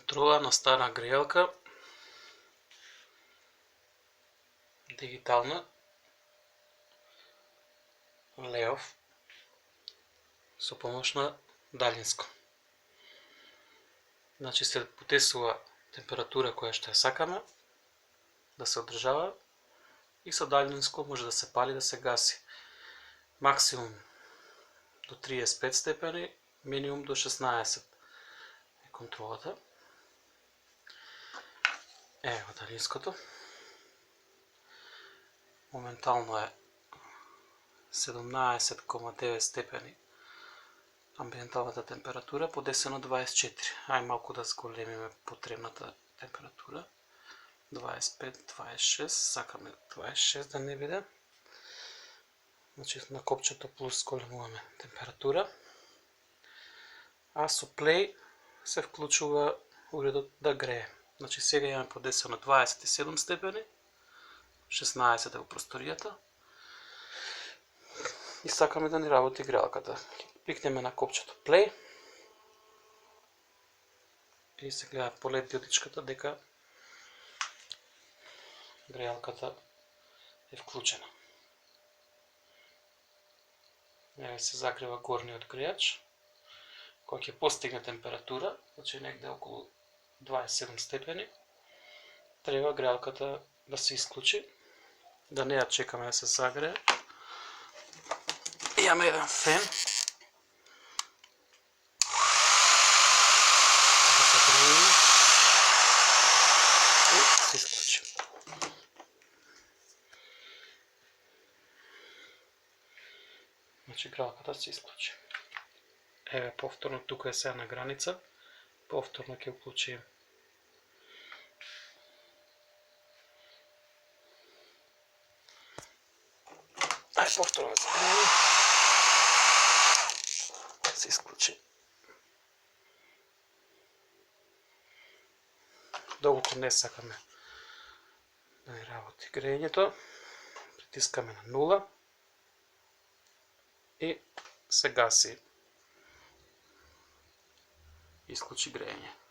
Контролна стара грејалка, дигитална, леов, со помош на далјинско. Значи се потесува температура која што ја сакаме да се одржава и со далјинско може да се пали, да се гаси. Максимум до 35 степени, минимум до 16 е контролата. Ево далјинското. Моментално е 17,9 степени амбиенталната температура, подесено 24. Ај малку да зголемиме потребната температура. 25, 26, сакаме 26 да не биде. Значи на копчето плюс зголемуваме температура. А со плей се вклучува уредот да грее. Значи сега имаме подесено 27 степени, 16 е во просторијата. И сакаме да ни работи греалката. Пикнеме на копчето play и се гледа по LED диодичката дека греалката е вклучена. Еве се загрева горниот грејач, кој ќе постигне температура, значи негде околу 27 степени. Треба греалката да се исклучи, да не ја чекаме да се загрее. Имаме еден фен. И се исклучи. Значи греалката се исклучи. Еве повторно тука е сега на граница. Повторно ќе уклучим. Ај повторно да загреем. Се исклучи. Доколку не сакаме да ни работи грејењето, притискаме на 0 и се гаси. Исклучи грејење.